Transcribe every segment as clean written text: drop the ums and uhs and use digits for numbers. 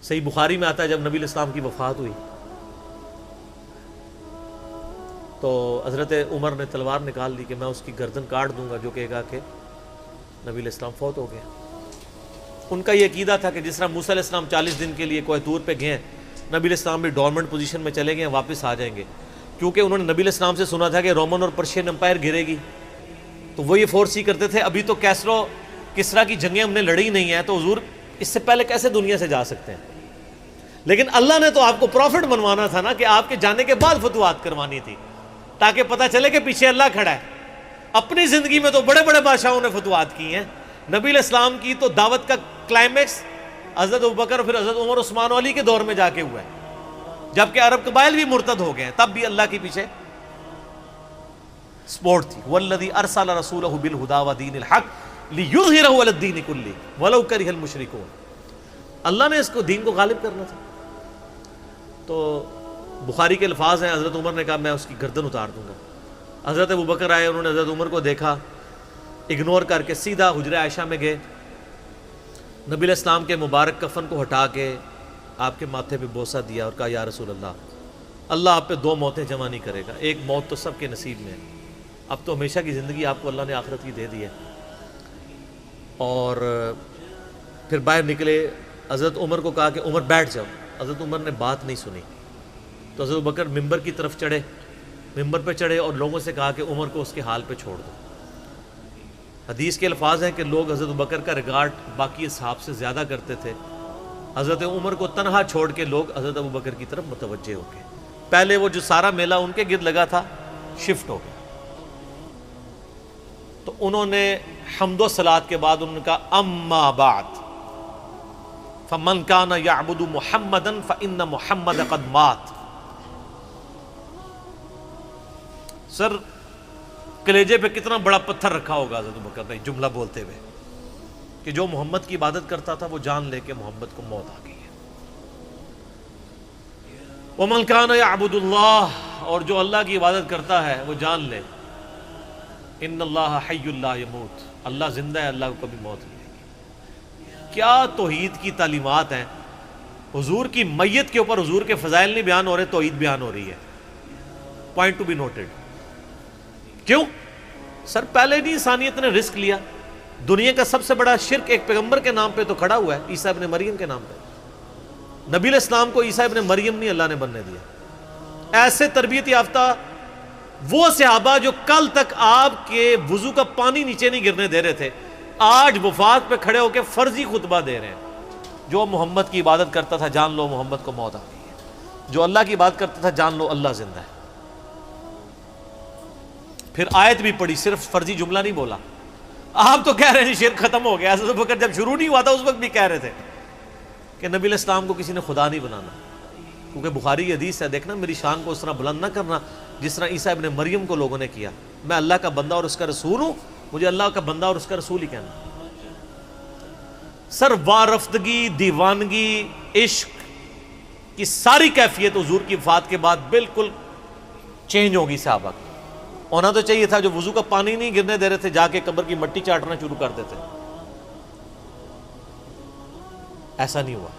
صحیح بخاری میں آتا ہے جب نبی علیہ السلام کی وفات ہوئی تو حضرت عمر نے تلوار نکال لی کہ میں اس کی گردن کاٹ دوں گا جو کہے گا کہ نبی علیہ السلام فوت ہو گیا۔ ان کا یہ عقیدہ تھا کہ جس طرح موسیٰ علیہ السلام 40 دن کے لیے کوہ طور پہ گئے، نبی علیہ السلام بھی ڈورمنٹ پوزیشن میں چلے گئے، واپس آ جائیں گے، کیونکہ انہوں نے نبی علیہ السلام سے سنا تھا کہ رومن اور پرشین امپائر گرے گی، تو وہ یہ فورس ہی کرتے تھے ابھی تو کیسرو کسرا کی جنگیں ہم نے لڑی نہیں ہیں، تو حضور اس سے پہلے کیسے دنیا سے جا سکتے ہیں؟ لیکن اللہ نے تو آپ کو پروفٹ بنوانا تھا نا، کہ آپ کے جانے کے بعد فتوحات کروانی تھی، تاکہ پتہ چلے کہ پیچھے اللہ کھڑا ہے۔ اپنی زندگی میں تو بڑے بڑے بادشاہوں نے فتوحات کی ہیں، نبی علیہ السلام کی تو دعوت کا کلائمیکس حضرت ابوبکر اور پھر حضرت عمر عثمان و علی کے دور میں جا کے ہوا ہے، جبکہ عرب قبائل بھی مرتد ہو گئے ہیں، تب بھی اللہ کے پیچھے سپورٹ تھی۔ والذی ارسل رسولہ بالہدی ودین الحق لیظہرہ علی الدین کلہ ولو کرہ المشرکون، اللہ نے اس کو دین کو غالب کرنا تھا۔ تو بخاری کے الفاظ ہیں، حضرت عمر نے کہا میں اس کی گردن اتار دوں گا۔ حضرت ابوبکر آئے، انہوں نے حضرت عمر کو دیکھا، اگنور کر کے سیدھا حجرہ عائشہ میں گئے، نبی علیہ السلام کے مبارک کفن کو ہٹا کے آپ کے ماتھے پہ بوسہ دیا اور کہا یا رسول اللہ آپ پہ 2 موتیں جمع نہیں کرے گا، ایک موت تو سب کے نصیب میں ہے، اب تو ہمیشہ کی زندگی آپ کو اللہ نے آخرت کی دے دی ہے۔ اور پھر باہر نکلے، حضرت عمر کو کہا کہ عمر بیٹھ جاؤ، حضرت عمر نے بات نہیں سنی، تو حضرت بکر ممبر کی طرف چڑھے، ممبر پہ چڑھے اور لوگوں سے کہا کہ عمر کو اس کے حال پہ چھوڑ دو۔ حدیث کے الفاظ ہیں کہ لوگ حضرت بکر کا ریگارڈ باقی اصحاب سے زیادہ کرتے تھے، حضرت عمر کو تنہا چھوڑ کے لوگ حضرت ابو بکر کی طرف متوجہ ہو گئے۔ پہلے وہ جو سارا میلہ ان کے گرد لگا تھا شفٹ ہو گیا، تو انہوں نے حمد و صلات کے بعد انہوں نے کہا اما بعد فمن کان یعبد محمدا فإن محمد قد مات۔ سر کلیجے پہ کتنا بڑا پتھر رکھا ہوگا حضرت بکر نے جملہ بولتے ہوئے کہ جو محمد کی عبادت کرتا تھا وہ جان لے کہ محمد کو موت آ گئی ہے۔ ومن کان یعبد اللہ، اور جو اللہ کی عبادت کرتا ہے وہ جان لے ان اللہ حی لا یموت، اللہ زندہ ہے، اللہ کو کبھی موت نہیں آئے گی۔ کیا توحید کی تعلیمات ہیں! حضور کی میت کے اوپر حضور کے فضائل نہیں بیان ہو رہے، توحید بیان ہو رہی ہے۔ Point to be noted. کیوں؟ سر پہلے نہیں انسانیت نے رسک لیا، دنیا کا سب سے بڑا شرک ایک پیغمبر کے نام پہ تو کھڑا ہوا ہے، عیسیٰ ابن مریم کے نام پہ۔ نبی علیہ السلام کو عیسیٰ ابن مریم نہیں اللہ نے بننے دیا۔ ایسے تربیت یافتہ وہ صحابہ جو کل تک آپ کے وضو کا پانی نیچے نہیں گرنے دے رہے تھے، آج وفات پہ کھڑے ہو کے فرضی خطبہ دے رہے ہیں۔ جو محمد کی عبادت کرتا تھا جان لو محمد کو موت آ گئی ہے، جو اللہ کی عبادت کرتا تھا جان لو اللہ زندہ ہے۔ پھر آیت بھی پڑھی، صرف فرضی جملہ نہیں بولا۔ آپ تو کہہ رہے ہیں شرک ختم ہو گیا، حضرت بکر جب شروع نہیں ہوا تھا اس وقت بھی کہہ رہے تھے کہ نبی علیہ السلام کو کسی نے خدا نہیں بنانا، کیونکہ بخاری کی حدیث ہے، دیکھنا میری شان کو اس طرح بلند نہ کرنا جس طرح عیسیٰ ابن مریم کو لوگوں نے کیا۔ میں اللہ کا بندہ اور اس کا رسول ہوں، مجھے اللہ کا بندہ اور اس کا رسول ہی کہنا۔ سر وارفتگی، دیوانگی، عشق کی ساری کیفیت حضور کی وفات کے بعد بالکل چینج ہوگی صحابہ کی۔ ہونا تو چاہیے تھا جو وضو کا پانی نہیں گرنے دے رہے تھے جا کے قبر کی مٹی چاٹنا شروع کر دیتے، ایسا نہیں ہوا۔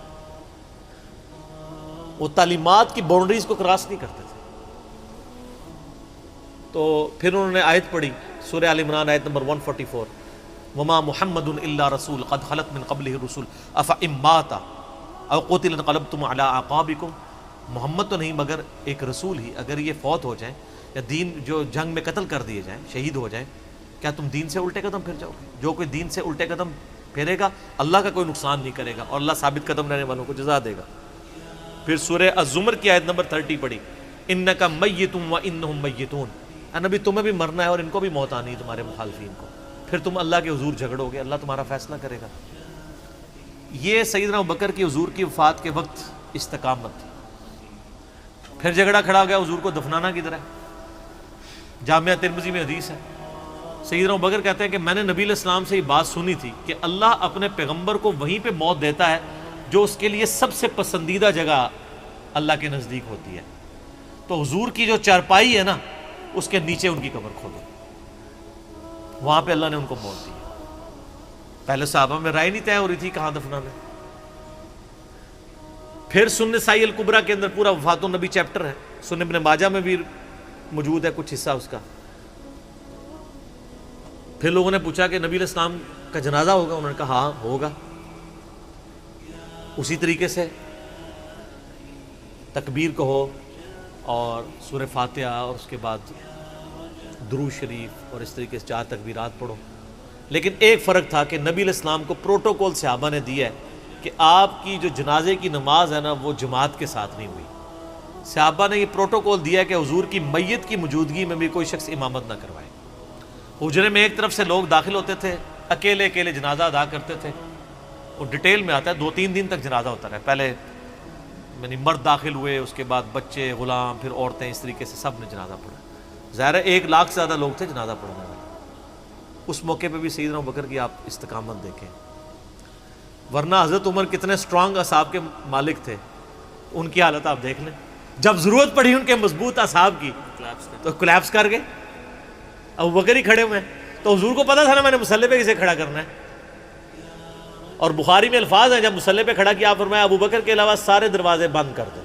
وہ تعلیمات کی باؤنڈریز کو کراس نہیں کرتے تھے۔ تو پھر انہوں نے آیت پڑھی، سورہ آل عمران آیت نمبر 144، وما محمد الا رسول قد خلت من قبلہ الرسل افإن مات او قتل انقلبتم علی اعقابکم۔ محمد تو نہیں مگر ایک رسول ہی، اگر یہ فوت ہو جائیں یا دین جو جنگ میں قتل کر دیے جائیں، شہید ہو جائیں، کیا تم دین سے الٹے قدم پھر جاؤ گے؟ جو کوئی دین سے الٹے قدم پھیرے گا اللہ کا کوئی نقصان نہیں کرے گا اور اللہ ثابت قدم رہنے والوں کو جزا دے گا۔ پھر سورہ الزمر کی آیت نمبر 30 پڑھی، انک میت وانہم میتون۔ اے نبی تمہیں بھی مرنا ہے اور ان کو بھی موت آنی ہے، تمہارے مخالفین کو، پھر تم اللہ کے حضور جھگڑو گے، اللہ تمہارا فیصلہ کرے گا۔ یہ سیدنا ابوبکر کی حضور کی وفات کے وقت استقامت تھی۔ پھر جھگڑا کھڑا ہو گیا حضور کو دفنانا کدھر ہے؟ جامعہ ترمذی میں حدیث ہے، سیدنا ابوبکر کہتے ہیں کہ میں نے نبی علیہ السلام سے یہ بات سنی تھی کہ اللہ اپنے پیغمبر کو وہیں پہ موت دیتا ہے جو اس کے لیے سب سے پسندیدہ جگہ اللہ کے نزدیک ہوتی ہے۔ تو حضور کی جو چارپائی ہے نا اس کے نیچے ان کی قبر کھودو، وہاں پہ اللہ نے ان کو موت دی۔ پہلے صحابہ میں رائے نہیں طے ہو رہی تھی کہاں دفنانا ہے۔ پھر سنن نسائی الکبریٰ کے اندر پورا وفات النبی چیپٹر ہے، سنن ابن ماجہ میں بھی موجود ہے کچھ حصہ اس کا۔ پھر لوگوں نے پوچھا کہ نبی علیہ السلام کا جنازہ ہوگا؟ انہوں نے کہا ہاں ہوگا۔ اسی طریقے سے تکبیر کہو اور سورہ فاتحہ اور اس کے بعد درود شریف اور اس طریقے سے 4 تکبیرات پڑھو۔ لیکن ایک فرق تھا کہ نبی علیہ السلام کو پروٹوکول صحابہ نے دیا ہے کہ آپ کی جو جنازے کی نماز ہے نا وہ جماعت کے ساتھ نہیں ہوئی۔ صحابہ نے یہ پروٹوکول دیا کہ حضور کی میت کی موجودگی میں بھی کوئی شخص امامت نہ کروائے۔ حجرے میں ایک طرف سے لوگ داخل ہوتے تھے، اکیلے اکیلے جنازہ ادا کرتے تھے، اور ڈیٹیل میں آتا ہے 2-3 دن تک جنازہ ہوتا رہا۔ پہلے یعنی مرد داخل ہوئے، اس کے بعد بچے، غلام، پھر عورتیں، اس طریقے سے سب نے جنازہ پڑھا۔ ظاہر ہے 1 لاکھ سے زیادہ لوگ تھے جنازہ پڑھنے والے۔ اس موقع پہ بھی سیدنا ابوبکر کی آپ استقامت دیکھیں، ورنہ حضرت عمر کتنے سٹرانگ اصحاب کے مالک تھے، ان کی حالت آپ دیکھ لیں۔ جب ضرورت پڑی ان کے مضبوط اصحاب کی تو کولیپس کر گئے۔ ابوبکر ہی کھڑے ہوئے ہیں، تو حضور کو پتا تھا نا میں نے مصلی پہ کسے کھڑا کرنا ہے۔ اور بخاری میں الفاظ ہیں، جب مصلی پہ کھڑا کیا فرمایا ابوبکر کے علاوہ سارے دروازے بند کر دو،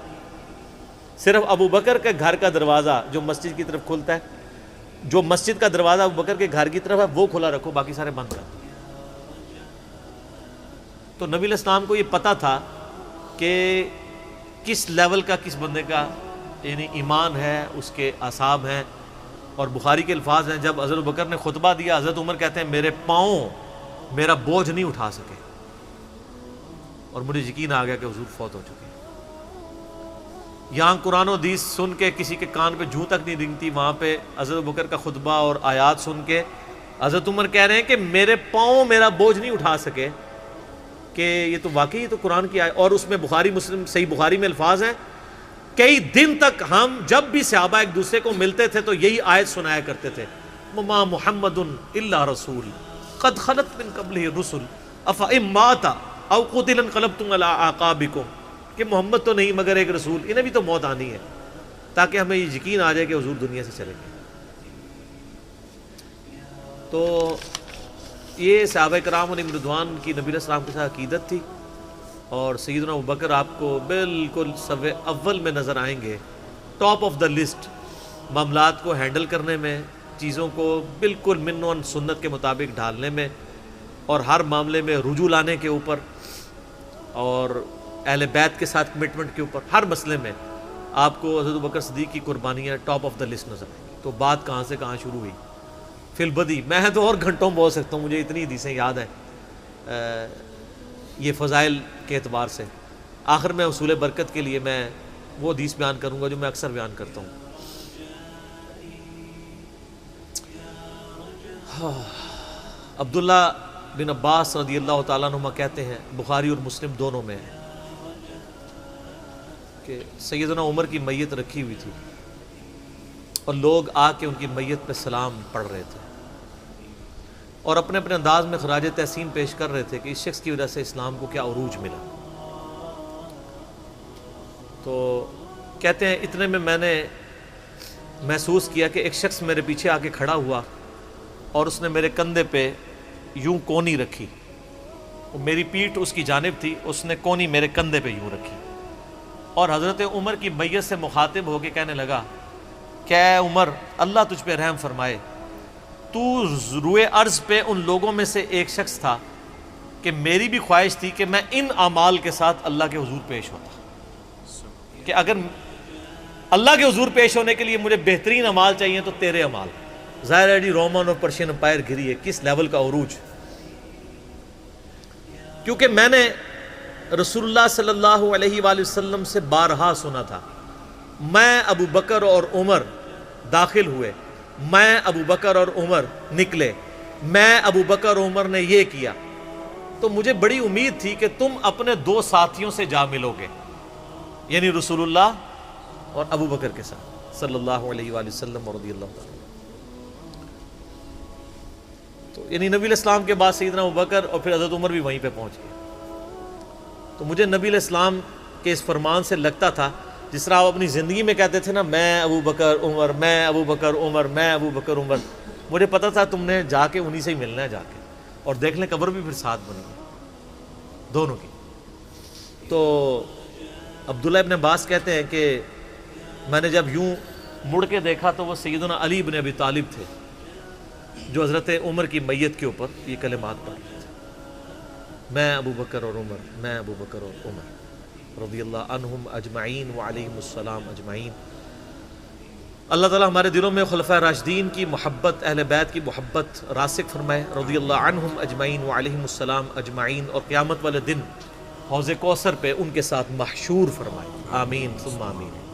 صرف ابوبکر کے گھر کا دروازہ جو مسجد کی طرف کھلتا ہے، جو مسجد کا دروازہ ابوبکر کے گھر کی طرف ہے وہ کھلا رکھو، باقی سارے بند کر دو۔ تو نبی علیہ السلام کو یہ پتا تھا کہ کس لیول کا کس بندے کا یعنی ایمان ہے، اس کے اعصاب ہیں۔ اور بخاری کے الفاظ ہیں، جب حضرت ابوبکر نے خطبہ دیا، حضرت عمر کہتے ہیں میرے پاؤں میرا بوجھ نہیں اٹھا سکے، اور مجھے یقین آ گیا کہ حضور فوت ہو چکے۔ یہاں قرآن و حدیث سن کے کسی کے کان پہ جوں تک نہیں رنگتی، وہاں پہ حضرت ابوبکر کا خطبہ اور آیات سن کے حضرت عمر کہہ رہے ہیں کہ میرے پاؤں میرا بوجھ نہیں اٹھا سکے، کہ یہ تو واقعی تو قرآن کی آیت۔ اور اس میں بخاری مسلم صحیح بخاری میں الفاظ ہیں، کئی دن تک ہم جب بھی صحابہ ایک دوسرے کو ملتے تھے تو یہی آیت سنایا کرتے تھے، وما محمد الا رسول قد خلت من قبلہ الرسل افئن مات او قتل انقلبتم علی اعقابکم، کہ محمد تو نہیں مگر ایک رسول، انہیں بھی تو موت آنی ہے، تاکہ ہمیں یہ یقین آ جائے کہ حضور دنیا سے چلے گئے۔ تو یہ صحابہ کرام علیہم رضوان کی نبی علیہ السلام کے ساتھ عقیدت تھی۔ اور سیدنا ابوبکر آپ کو بالکل صف اول میں نظر آئیں گے، ٹاپ آف دا لسٹ، معاملات کو ہینڈل کرنے میں، چیزوں کو بالکل من و سنت کے مطابق ڈھالنے میں، اور ہر معاملے میں رجوع لانے کے اوپر، اور اہل بیت کے ساتھ کمٹمنٹ کے اوپر، ہر مسئلے میں آپ کو حضرت ابوبکر صدیق کی قربانیاں ٹاپ آف دا لسٹ نظر آئیں گی۔ تو بات کہاں سے کہاں شروع ہوئی، فی البدی میں تو اور گھنٹوں بول سکتا ہوں، مجھے اتنی حدیثیں یاد ہیں یہ فضائل کے اعتبار سے۔ آخر میں اصول برکت کے لیے میں وہ حدیث بیان کروں گا جو میں اکثر بیان کرتا ہوں۔ عبداللہ بن عباس رضی اللہ تعالیٰ عنہما کہتے ہیں، بخاری اور مسلم دونوں میں ہے، کہ سیدنا عمر کی میت رکھی ہوئی تھی اور لوگ آ کے ان کی میت پہ سلام پڑھ رہے تھے، اور اپنے اپنے انداز میں خراج تحسین پیش کر رہے تھے کہ اس شخص کی وجہ سے اسلام کو کیا عروج ملا۔ تو کہتے ہیں اتنے میں میں نے محسوس کیا کہ ایک شخص میرے پیچھے آ کے کھڑا ہوا اور اس نے میرے کندھے پہ یوں کونی رکھی، میری پیٹھ اس کی جانب تھی، اس نے کونی میرے کندھے پہ یوں رکھی، اور حضرت عمر کی میت سے مخاطب ہو کے کہنے لگا کہ اے عمر اللہ تجھ پہ رحم فرمائے، تو روئے ارض پہ ان لوگوں میں سے ایک شخص تھا کہ میری بھی خواہش تھی کہ میں ان اعمال کے ساتھ اللہ کے حضور پیش ہوتا، کہ اگر اللہ کے حضور پیش ہونے کے لیے مجھے بہترین اعمال چاہیے تو تیرے اعمال۔ ظاہر ہے جی رومن اور پرشین امپائر گھری ہے، کس لیول کا عروج، کیونکہ میں نے رسول اللہ صلی اللہ علیہ وآلہ وسلم سے بارہا سنا تھا، میں ابو بکر اور عمر داخل ہوئے، میں ابو بکر اور عمر نکلے، میں ابو بکر اور عمر نے یہ کیا، تو مجھے بڑی امید تھی کہ تم اپنے 2 ساتھیوں سے جا ملو گے، یعنی رسول اللہ اور ابو بکر کے ساتھ صلی اللہ علیہ وآلہ وسلم اور رضی اللہ تعالیٰ۔ تو یعنی نبی علیہ السلام کے بعد سیدنا ابو بکر اور پھر حضرت عمر بھی وہیں پہ پہنچ گئے۔ تو مجھے نبی علیہ السلام کے اس فرمان سے لگتا تھا جس طرح آپ اپنی زندگی میں کہتے تھے نا، میں ابو بکر عمر، میں ابو بکر عمر، میں ابو بکر عمر، مجھے پتا تھا تم نے جا کے انہی سے ہی ملنا ہے جا کے، اور دیکھ لیں قبر بھی پھر ساتھ بنی دونوں کی۔ تو عبداللہ ابن عباس کہتے ہیں کہ میں نے جب یوں مڑ کے دیکھا تو وہ سیدنا علی بن ابی طالب تھے جو حضرت عمر کی میت کے اوپر یہ کلمات پڑھ رہے تھے، میں ابو بکر اور عمر، میں ابو بکر اور عمر رضی اللہ عنہم اجمعین وعلیہم السلام اجمعین۔ اللہ تعالیٰ ہمارے دلوں میں خلفائے راشدین کی محبت، اہل بیت کی محبت راسخ فرمائے رضی اللہ عنہم اجمعین وعلیہم السلام اجمعین، اور قیامت والے دن حوض کوثر پہ ان کے ساتھ محشور فرمائے، آمین ثم آمین۔